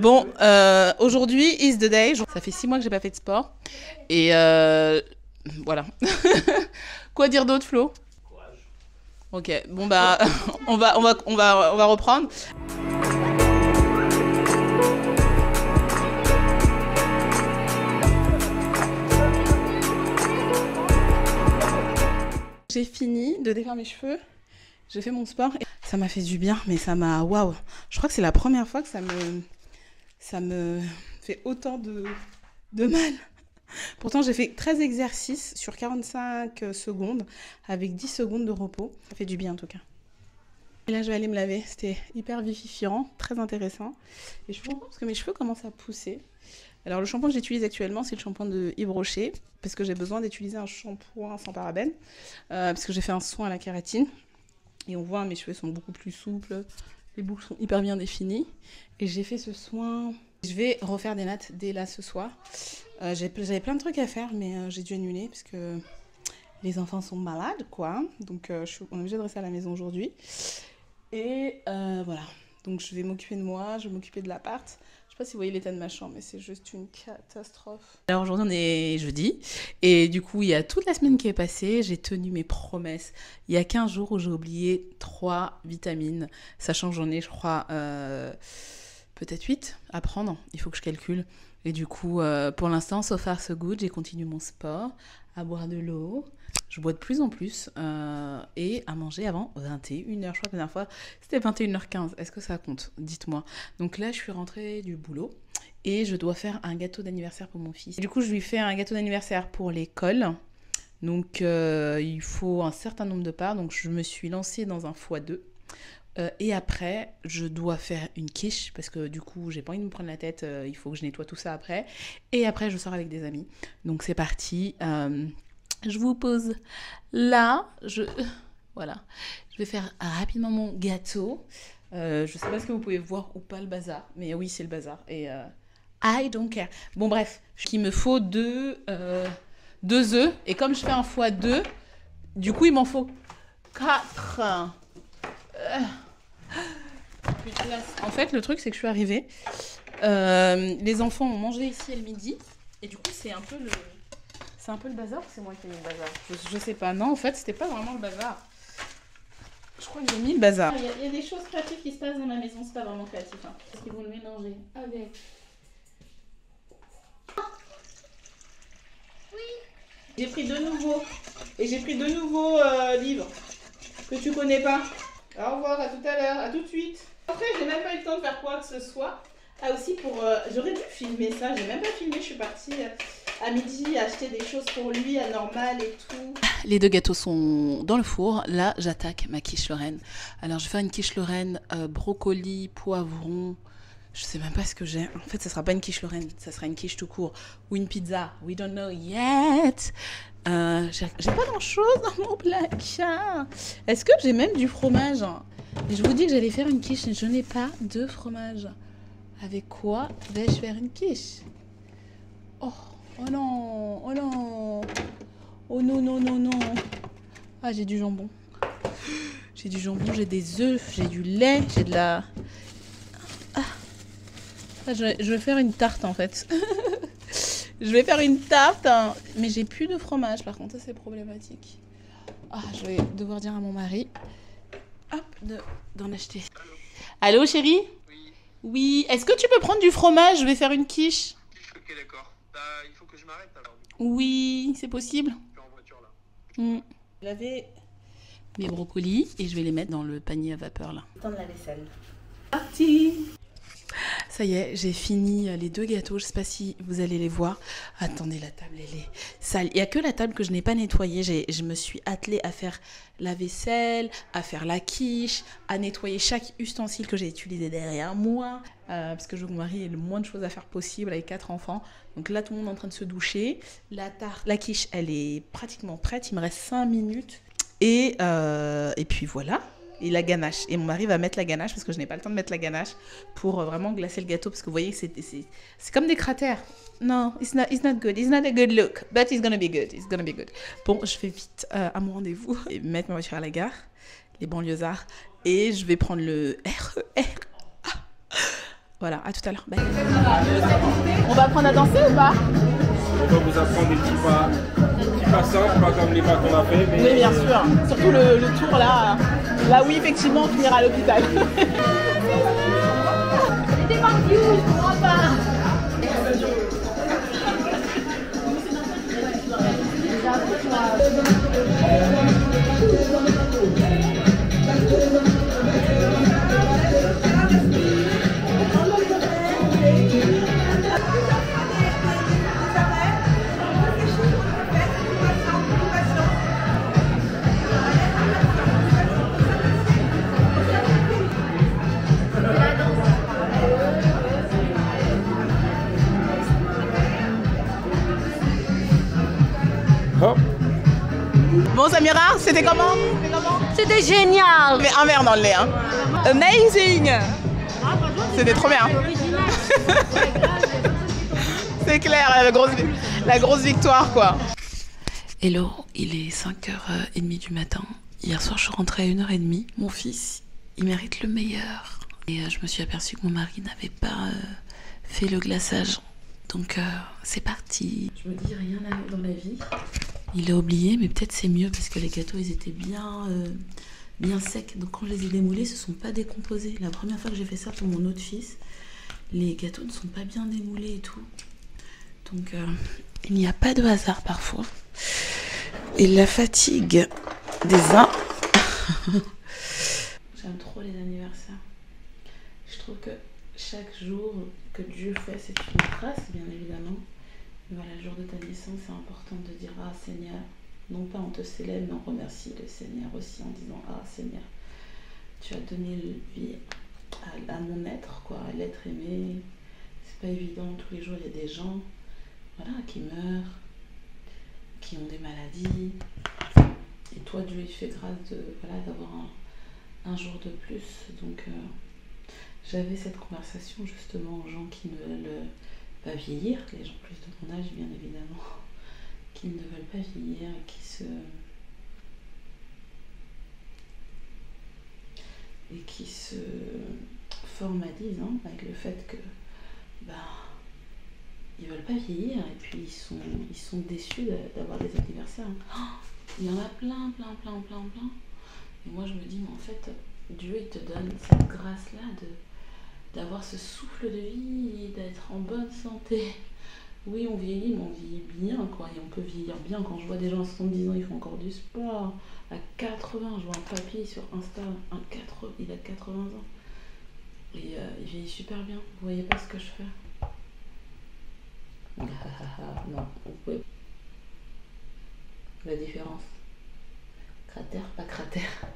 Bon, aujourd'hui is the day. Ça fait 6 mois que j'ai pas fait de sport. Et voilà. Quoi dire d'autre, Flo? Ok, bon bah, on va reprendre. J'ai fini de défaire mes cheveux. J'ai fait mon sport. Et ça m'a fait du bien, mais ça m'a... Waouh! Je crois que c'est la première fois que ça me fait autant de mal. Pourtant, j'ai fait 13 exercices sur 45 secondes avec 10 secondes de repos. Ça fait du bien en tout cas. Et là, je vais aller me laver. C'était hyper vivifiant, très intéressant. Et je suis contente parce que mes cheveux commencent à pousser. Alors, le shampoing que j'utilise actuellement, c'est le shampoing de Yves Rocher parce que j'ai besoin d'utiliser un shampoing sans parabènes parce que j'ai fait un soin à la kératine. Et on voit, mes cheveux sont beaucoup plus souples. Les boucles sont hyper bien définies. Et j'ai fait ce soin. Je vais refaire des nattes dès là ce soir. J'avais plein de trucs à faire, mais j'ai dû annuler parce que les enfants sont malades, quoi. Donc, on est obligé de rester à la maison aujourd'hui. Et voilà. Donc, je vais m'occuper de moi, je vais m'occuper de l'appart. Je sais pas si vous voyez l'état de ma chambre, mais c'est juste une catastrophe. Alors, aujourd'hui, on est jeudi. Et du coup, il y a toute la semaine qui est passée. J'ai tenu mes promesses. Il y a 15 jours où j'ai oublié 3 vitamines. Sachant que j'en ai, je crois, peut-être 8 à prendre. Il faut que je calcule. Et du coup, pour l'instant, so far so good, j'ai continué mon sport, à boire de l'eau. Je bois de plus en plus et à manger avant 21h. Je crois que la dernière fois, c'était 21h15. Est-ce que ça compte? Dites-moi. Donc là, je suis rentrée du boulot et je dois faire un gâteau d'anniversaire pour mon fils. Du coup, je lui fais un gâteau d'anniversaire pour l'école. Donc, il faut un certain nombre de parts. Donc, je me suis lancée dans un x2. Et après, je dois faire une quiche parce que du coup, j'ai pas envie de me prendre la tête. Il faut que je nettoie tout ça après. Et après, je sors avec des amis. Donc, c'est parti. Je vous pose là. Voilà. Je vais faire rapidement mon gâteau. Je sais pas ce que vous pouvez voir ou pas le bazar. Mais oui, c'est le bazar. Et I don't care. Bon, bref. Il me faut deux œufs. Et comme je fais un x2, du coup, il m'en faut 4. En fait, le truc, c'est que je suis arrivée. Les enfants ont mangé ici le midi. Et du coup, c'est un peu le bazar ou c'est moi qui ai mis le bazar? Je sais pas. Non, en fait, c'était pas vraiment le bazar. Je crois que j'ai mis le bazar. Il y a des choses créatives qui se passent dans la maison. C'est pas vraiment créatif. Hein, parce qu'ils vont le mélanger avec... Oui. J'ai pris deux nouveaux. Et j'ai pris deux nouveaux livres que tu connais pas. Au revoir, à tout à l'heure, à tout de suite. Après, j'ai même pas eu le temps de faire quoi que ce soit. Ah, aussi pour... j'aurais dû filmer ça, j'ai même pas filmé, je suis partie à midi acheter des choses pour lui, à Normal et tout. Les deux gâteaux sont dans le four. Là, j'attaque ma quiche Lorraine. Alors, je vais faire une quiche Lorraine, brocoli, poivron... Je sais même pas ce que j'ai. En fait, ça sera pas une quiche Lorraine, ça sera une quiche tout court. Ou une pizza. We don't know yet. J'ai pas grand chose dans mon placard. Est-ce que j'ai même du fromage? Et je vous dis que j'allais faire une quiche et je n'ai pas de fromage. Avec quoi vais-je faire une quiche? Oh non, oh non. Oh non, non, non, non. Ah, j'ai du jambon. J'ai du jambon, j'ai des œufs, j'ai du lait, j'ai de la... Je vais faire une tarte en fait. Je vais faire une tarte, hein, mais j'ai plus de fromage par contre, ça c'est problématique. Ah, je vais devoir dire à mon mari d'en acheter. Allô chérie? Oui. Oui, est-ce que tu peux prendre du fromage? Je vais faire une quiche. Quiche, ok d'accord. Bah, il faut que je m'arrête alors. Oui, c'est possible. Je suis en voiture là. Je vais laver mes brocolis et je vais les mettre dans le panier à vapeur là. Dans la vaisselle. Parti. Ça y est, j'ai fini les deux gâteaux. Je sais pas si vous allez les voir. Attendez, la table, elle est sale. Il n'y a que la table que je n'ai pas nettoyée. Je me suis attelée à faire la vaisselle, à faire la quiche, à nettoyer chaque ustensile que j'ai utilisé derrière moi. Parce que je veux que mon mari ait le moins de choses à faire possible avec 4 enfants. Donc là, tout le monde est en train de se doucher. La quiche, elle est pratiquement prête. Il me reste 5 minutes. Et puis voilà. Et la ganache. Et mon mari va mettre la ganache parce que je n'ai pas le temps de mettre la ganache pour vraiment glacer le gâteau parce que vous voyez que c'est comme des cratères. Non, it's not good. It's not a good look. But it's gonna be good. It's gonna be good. Bon, je vais vite à mon rendez-vous et mettre ma voiture à la gare, les banlieusards. Et je vais prendre le RER Voilà, à tout à l'heure. Bye. On va apprendre à danser ou pas? On va vous apprendre des petits pas simples, pas comme les pas qu'on a fait. Mais... Oui, bien sûr. Surtout le tour là. Là, oui, effectivement, on finira à l'hôpital. C'était parti où? Je comprends pas. Hop. Bon, Samira, c'était comment? C'était génial. Mais un verre dans le lait, hein. Amazing. C'était trop bien. C'est clair, la grosse victoire, quoi. Hello, il est 5h30 du matin. Hier soir, je suis rentrée à 1h30. Mon fils, il mérite le meilleur. Et je me suis aperçue que mon mari n'avait pas fait le glaçage. Donc, c'est parti. Je me dis, rien à dans la vie. Il a oublié, mais peut-être c'est mieux parce que les gâteaux, ils étaient bien secs. Donc, quand je les ai démoulés, ils se sont pas décomposés. La première fois que j'ai fait ça pour mon autre fils, les gâteaux ne sont pas bien démoulés et tout. Donc, il n'y a pas de hasard parfois. Et la fatigue des uns. J'aime trop les anniversaires. Je trouve que chaque jour que Dieu fait, c'est une grâce, bien évidemment. Mais voilà, le jour de ta naissance, c'est important de dire « Ah Seigneur », non pas on te célèbre, mais on remercie le Seigneur aussi en disant « Ah Seigneur, tu as donné vie à mon être, quoi, à l'être aimé. » C'est pas évident, tous les jours il y a des gens, voilà, qui meurent, qui ont des maladies. Et toi, Dieu, il fait grâce de, voilà, d'avoir un jour de plus. Donc, j'avais cette conversation justement aux gens qui ne veulent pas vieillir, les gens plus de mon âge, bien évidemment, qui ne veulent pas vieillir et qui se formalisent, hein, avec le fait que ils veulent pas vieillir et puis ils sont déçus d'avoir des anniversaires. Oh, il y en a plein. Et moi je me dis, mais en fait, Dieu il te donne cette grâce-là d'avoir ce souffle de vie, d'être en bonne santé. Oui, on vieillit, mais on vieillit bien, quoi. Et on peut vieillir bien. Quand je vois des gens à 70 ans, ils font encore du sport. À 80, je vois un papy sur Insta, il a 80 ans. Et il vieillit super bien. Vous voyez pas ce que je fais? Non, vous pouvez. La différence. Cratère, pas cratère.